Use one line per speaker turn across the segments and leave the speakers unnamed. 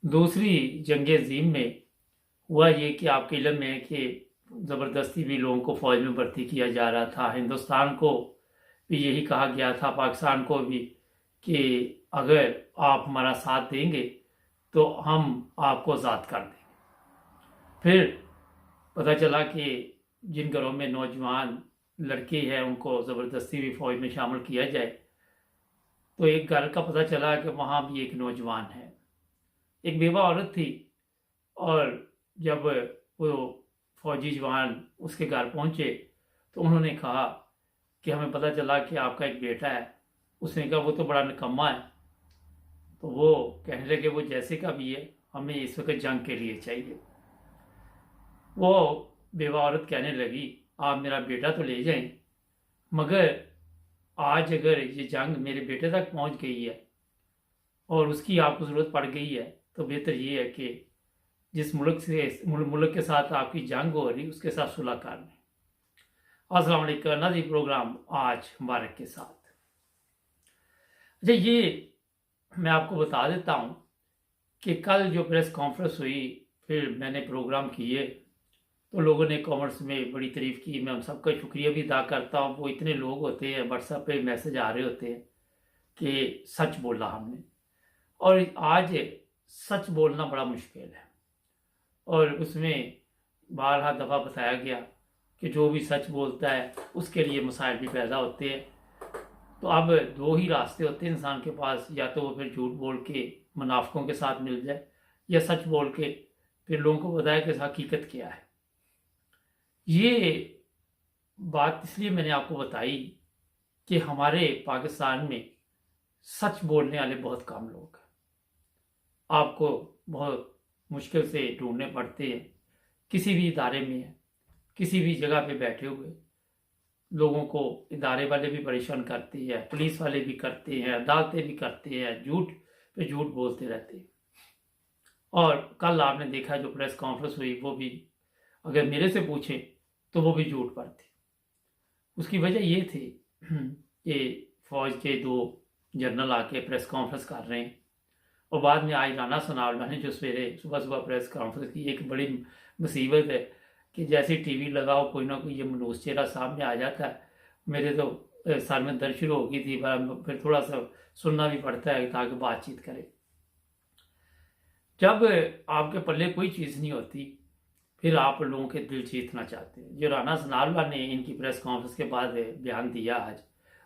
दूसरी जंग अज़ीम में हुआ ये कि आपके इल्म में है कि ज़बरदस्ती भी लोगों को फ़ौज में भर्ती किया जा रहा था। हिंदुस्तान को भी यही कहा गया था, पाकिस्तान को भी, कि अगर आप हमारा साथ देंगे तो हम आपको आज़ाद कर देंगे। फिर पता चला कि जिन घरों में नौजवान लड़के हैं उनको ज़बरदस्ती भी फ़ौज में शामिल किया जाए, तो एक घर का पता चला कि वहाँ भी एक नौजवान है, एक बेवा औरत थी। और जब वो फौजी जवान उसके घर पहुंचे तो उन्होंने कहा कि हमें पता चला कि आपका एक बेटा है। उसने कहा वो तो बड़ा निकम्मा है। तो वो कहने लगे वो जैसे का भी है, हमें इस वक्त जंग के लिए चाहिए। वो बेवा औरत कहने लगी आप मेरा बेटा तो ले जाएं, मगर आज अगर ये जंग मेरे बेटे तक पहुंच गई है और उसकी आपको ज़रूरत पड़ गई है, तो बेहतर ये है कि जिस मुल्क के साथ आपकी जंग हो रही उसके साथ सुलह कर लें। अस्सलाम वालेकुम नाज़रीन, प्रोग्राम आज मुबारक के साथ। अच्छा, ये मैं आपको बता देता हूँ कि कल जो प्रेस कॉन्फ्रेंस हुई, फिर मैंने प्रोग्राम किए तो लोगों ने कमेंट्स में बड़ी तारीफ़ की। मैं उन सबका शुक्रिया भी अदा करता हूँ। वो इतने लोग होते हैं, व्हाट्सएप पे मैसेज आ रहे होते हैं कि सच बोला हमने। और आज सच बोलना बड़ा मुश्किल है, और उसमें बारहा दफ़ा बताया गया कि जो भी सच बोलता है उसके लिए मसाइल भी पैदा होते हैं। तो अब दो ही रास्ते होते हैं इंसान के पास, या तो वो फिर झूठ बोल के मुनाफिकों के साथ मिल जाए, या सच बोल के फिर लोगों को बताए कि हकीकत क्या है। ये बात इसलिए मैंने आपको बताई कि हमारे पाकिस्तान में सच बोलने वाले बहुत कम लोग हैं। आपको बहुत मुश्किल से ढूंढने पड़ते हैं। किसी भी इदारे में है, किसी भी जगह पे बैठे हुए लोगों को इदारे वाले भी परेशान करते हैं, पुलिस वाले भी करते हैं, अदालतें भी करते हैं, झूठ पे झूठ बोलते रहते हैं। और कल आपने देखा जो प्रेस कॉन्फ्रेंस हुई, वो भी अगर मेरे से पूछें तो वो भी झूठ पर थी। उसकी वजह ये थी कि फौज के दो जनरल आके प्रेस कॉन्फ्रेंस कर रहे हैं, और बाद में आज राना सनाउल्लाह ने जो सवेरे सुबह सुबह प्रेस कॉन्फ्रेंस की। एक बड़ी मुसीबत है कि जैसे टीवी लगाओ कोई ना कोई ये मनूस चेहरा सामने आ जाता है। मेरे तो सर में दर्द शुरू हो गई थी, पर फिर थोड़ा सा सुनना भी पड़ता है ताकि बातचीत करें। जब आपके पल्ले कोई चीज़ नहीं होती, फिर आप लोगों के दिल जीतना चाहते हैं। जो राना सनाउल्लाह ने इनकी प्रेस कॉन्फ्रेंस के बाद बयान दिया आज,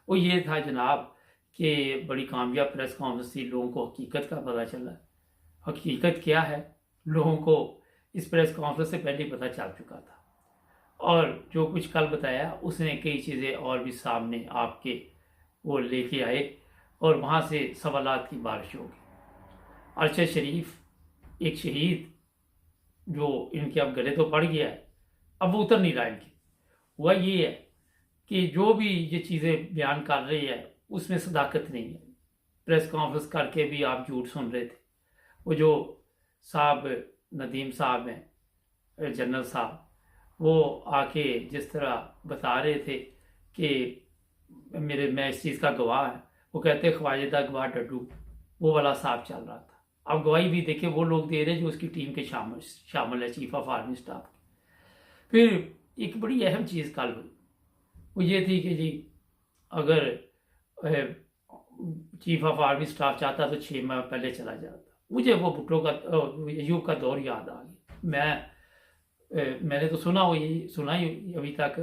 वो ये था जनाब कि बड़ी कामयाब प्रेस कॉन्फ्रेंस थी, लोगों को हकीकत का पता चला। हकीकत क्या है लोगों को इस प्रेस कॉन्फ्रेंस से पहले ही पता चल चुका था, और जो कुछ कल बताया उसने कई चीज़ें और भी सामने आपके वो लेके आए, और वहाँ से सवालात की बारिश होगी। अरशद शरीफ एक शहीद जो इनके अब गले तो पड़ गया है, अब वो उतर नहीं रहा इनकी। हुआ ये है कि जो भी ये चीज़ें बयान कर रही है उसमें सदाकत नहीं है। प्रेस कॉन्फ्रेंस करके भी आप झूठ सुन रहे थे। वो जो साहब नदीम साहब हैं, जनरल साहब, वो आके जिस तरह बता रहे थे कि मैं इस चीज़ का गवाह है, वो कहते ख्वाजदा गवाह डड्डू, वो वाला साहब चल रहा था। अब गवाही भी देखे वो लोग दे रहे जो उसकी टीम के शामिल है, चीफ ऑफ आर्मी स्टाफ के। फिर एक बड़ी अहम चीज़ कल हुई, वो ये थी कि जी अगर चीफ ऑफ आर्मी स्टाफ चाहता तो 6 माह पहले चला जाता। मुझे वो भुट्टो का अयूब का दौर याद आ गया। मैंने तो सुना ही अभी तक,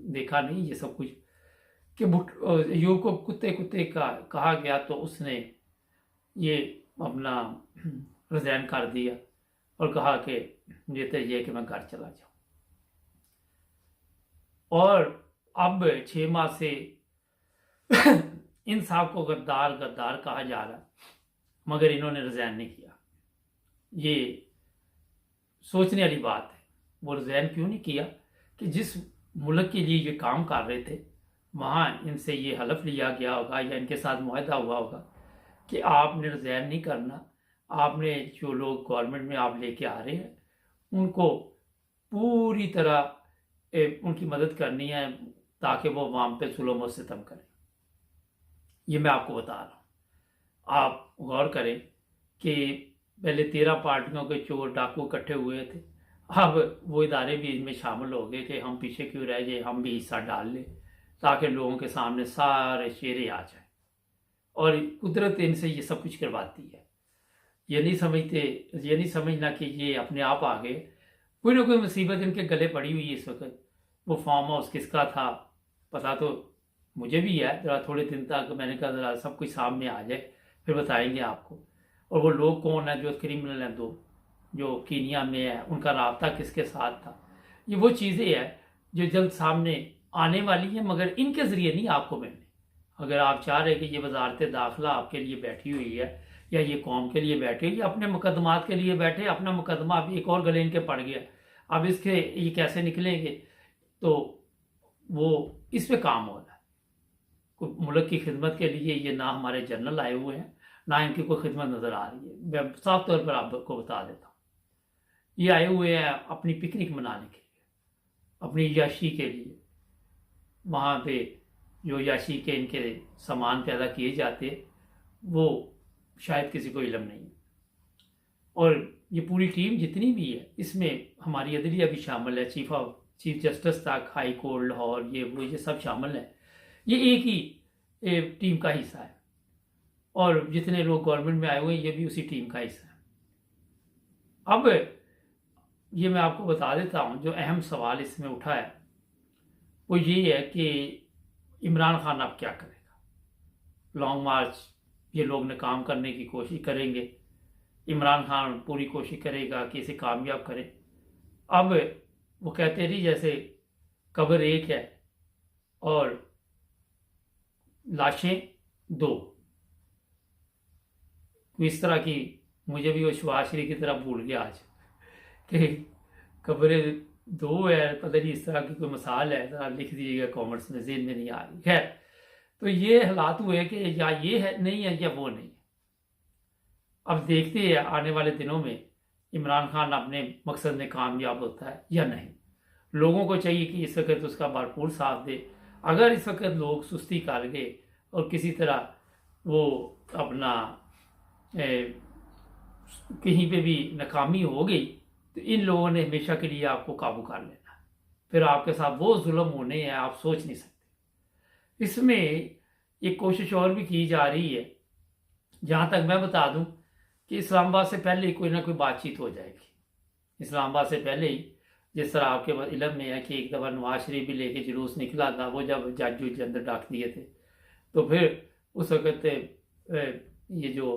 देखा नहीं ये सब कुछ, कि अयूब को कुत्ते कुत्ते का कहा गया तो उसने ये अपना रिजाइन कर दिया और कहा कि मुझे तो ये कि मैं घर चला जाऊं। और अब 6 माह से इन साहब को गद्दार गद्दार कहा जा रहा है, मगर इन्होंने रिजाइन नहीं किया। ये सोचने वाली बात है। वो रिजाइन क्यों नहीं किया कि जिस मुल्क के लिए ये काम कर रहे थे वहाँ इनसे ये हलफ लिया गया होगा या इनके साथ मुआहदा हुआ होगा कि आपने रिजाइन नहीं करना, आपने जो लोग गवर्नमेंट में आप लेके आ रहे हैं उनको पूरी तरह उनकी मदद करनी है ताकि वो वहाँ पे सुलह व सितम करें। ये मैं आपको बता रहा हूँ। आप गौर करें कि पहले 13 पार्टियों के चोर डाकू इकट्ठे हुए थे। अब वो इदारे भी इनमें शामिल हो गए कि हम पीछे क्यों रह जाए, हम भी हिस्सा डाल लें ताकि लोगों के सामने सारे चेहरे आ जाए। और कुदरत इनसे ये सब कुछ करवाती है। ये नहीं समझते, ये नहीं समझना कि ये अपने आप आ गए। कोई ना कोई मुसीबत इनके गले पड़ी हुई है इस वक्त। वो फार्म हाउस किसका था पता तो मुझे भी है, ज़रा थोड़े दिन तक मैंने कहा ज़रा सब कुछ सामने आ जाए फिर बताएंगे आपको। और वो लोग कौन है जो क्रिमिनल हैं, दो जो कीनिया में है, उनका राब्ता किसके साथ था, ये वो चीज़ें हैं जो जल्द सामने आने वाली हैं, मगर इनके ज़रिए नहीं आपको मिलने। अगर आप चाह रहे कि ये वजारत दाखिला आपके लिए बैठी हुई है या ये कौम के लिए बैठे या अपने मुकदमात के लिए बैठे, अपना मुकदमा अभी एक और गले इनके पड़ गया, अब इसके ये कैसे निकलेंगे, तो वो इस पे काम हो रहा है। कोई मुल्क की खिदमत के लिए ये ना हमारे जनरल आए हुए हैं, ना इनकी कोई खिदमत नज़र आ रही है। मैं साफ तौर पर आपको बता देता हूँ, ये आए हुए हैं अपनी पिकनिक मनाने के लिए, अपनी याशी के लिए। वहाँ पे जो याशी के इनके सामान पैदा किए जाते वो शायद किसी को इल्म नहीं है। और ये पूरी टीम जितनी भी है इसमें हमारी अदलिया भी शामिल है, चीफ जस्टिस तक, हाई कोर्ट लाहौर, ये वो ये सब शामिल है। ये एक ही टीम का हिस्सा है और जितने लोग गवर्नमेंट में आए हुए हैं ये भी उसी टीम का हिस्सा है। अब ये मैं आपको बता देता हूँ, जो अहम सवाल इसमें उठा है वो ये है कि इमरान खान अब क्या करेगा। लॉन्ग मार्च ये लोग नाकाम करने की कोशिश करेंगे, इमरान खान पूरी कोशिश करेगा कि इसे कामयाब करे। अब वो कहते रही जैसे कब्र एक है और लाशें दो, इस तरह की मुझे भी वो शुभाश्री की तरह भूल गया आज कि कब्रें दो है, पता नहीं इस तरह की कोई मिसाल है, ज़रा लिख दीजिएगा कॉमेंट्स में, जेहन में नहीं आ रही। खैर, तो ये हालात हुए कि या ये है नहीं है या वो नहीं है। अब देखते हैं आने वाले दिनों में इमरान खान अपने मकसद में कामयाब होता है या नहीं। लोगों को चाहिए कि इस वक्त उसका भरपूर साथ दे। अगर इस वक्त लोग सुस्ती कर गए और किसी तरह वो अपना कहीं पे भी नाकामी हो गई तो इन लोगों ने हमेशा के लिए आपको काबू कर लेना है, फिर आपके साथ वो जुल्म होने हैं आप सोच नहीं सकते। इसमें एक कोशिश और भी की जा रही है, जहाँ तक मैं बता दूं कि इस्लामाबाद से पहले ही कोई ना कोई बातचीत हो जाएगी। इस्लामाबाद से पहले ही, जिस तरह आपके इल्म में है कि एक दफ़ा नवाज शरीफ भी लेके जुलूस निकला था, वो जब जज उज अंदर डाक दिए थे तो फिर उस वक़्त ये जो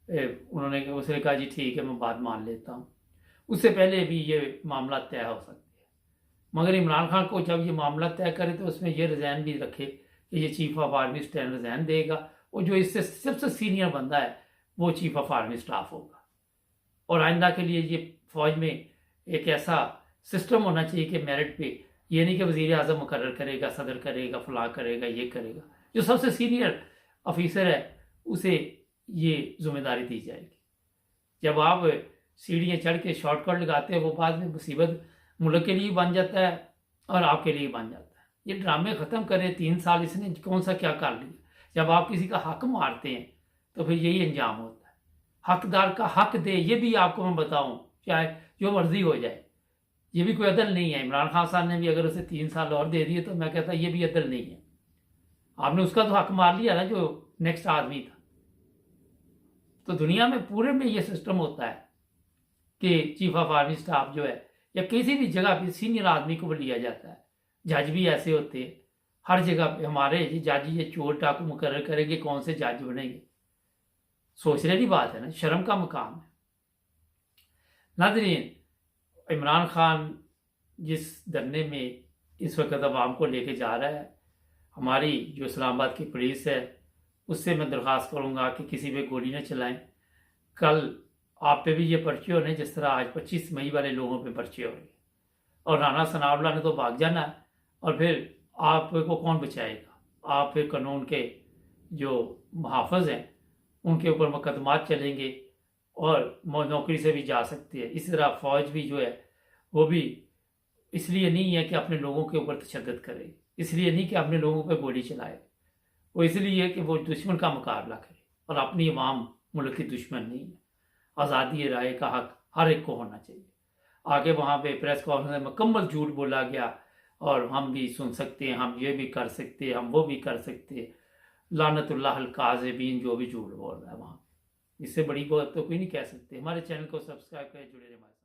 उन्होंने उसने कहा जी ठीक है मैं बात मान लेता हूँ। उससे पहले भी ये मामला तय हो सकती है, मगर इमरान खान को जब ये मामला तय करे तो उसमें ये रिज़ाइन भी रखे कि ये chief of army stand resign देगा और जो इससे सबसे सीनियर बंदा है वो चीफ ऑफ आर्मी स्टाफ होगा। और आइंदा के लिए ये फौज में एक ऐसा सिस्टम होना चाहिए कि मेरिट पे, ये नहीं कि वज़ीर आज़म मुकर्रर करेगा, सदर करेगा, फलां करेगा, ये करेगा, जो सबसे सीनियर ऑफिसर है उसे ये जिम्मेदारी दी जाएगी। जब आप सीढ़ियाँ चढ़ के शॉर्टकट लगाते हैं वो बाद में मुसीबत मुल्क के लिए बन जाता है और आपके लिए बन जाता है। ये ड्रामे ख़त्म करें, 3 साल इसने कौन सा क्या कर लिया। जब आप किसी का हक मारते हैं तो फिर यही अंजाम होता है। हकदार का हक दे, ये भी आपको मैं बताऊं, चाहे जो मर्जी हो जाए, ये भी कोई अदल नहीं है। इमरान खान साहब ने भी अगर उसे 3 साल और दे दिए तो मैं कहता ये भी अदल नहीं है। आपने उसका तो हक मार लिया ना जो नेक्स्ट आदमी था। तो दुनिया में पूरे में ये सिस्टम होता है कि चीफ ऑफ आर्मी स्टाफ जो है या किसी भी जगह पे सीनियर आदमी को लिया जाता है। जज भी ऐसे होते हैं हर जगह पे। हमारे जज ये चोर टाकू मुकर्रर करेंगे, कौन से जज बनेंगे, सोचने की बात है ना, शर्म का मुकाम है। नाज़रीन, इमरान खान जिस धरने में इस वक्त अवाम को लेके जा रहा है, हमारी जो इस्लामाबाद की पुलिस है उससे मैं दरख्वास्त करूँगा कि किसी पे गोली न चलाएं। कल आप पे भी ये पर्चे होने जिस तरह आज 25 मई वाले लोगों पे पर्चे हो रहे हैं और राना सनाउल्लाह ने तो भाग जाना है और फिर आपको कौन बचाएगा। आप फिर कानून के जो मुहाफ़िज़ हैं उनके ऊपर मुकदमात चलेंगे और नौकरी से भी जा सकते हैं। इसी तरह फ़ौज भी जो है वो भी इसलिए नहीं है कि अपने लोगों के ऊपर तशद्दुद करे, इसलिए नहीं कि अपने लोगों पर गोली चलाए, वो इसलिए है कि वो दुश्मन का मुकाबला करे और अपनी अवाम मुल्क की दुश्मन नहीं है। आज़ादी राय का हक हर एक को होना चाहिए। आगे वहाँ पे प्रेस कॉन्फ्रेंस में मुकम्मल झूठ बोला गया और हम भी सुन सकते हैं, हम ये भी कर सकते हैं, हम वो भी कर सकते हैं। लानतुल्लाह अल काज़िबीन, जो भी झूठ बोल रहा है वहाँ, इससे बड़ी बात तो कोई नहीं कह सकते। हमारे चैनल को सब्सक्राइब करें, जुड़े रहे हमारे साथ।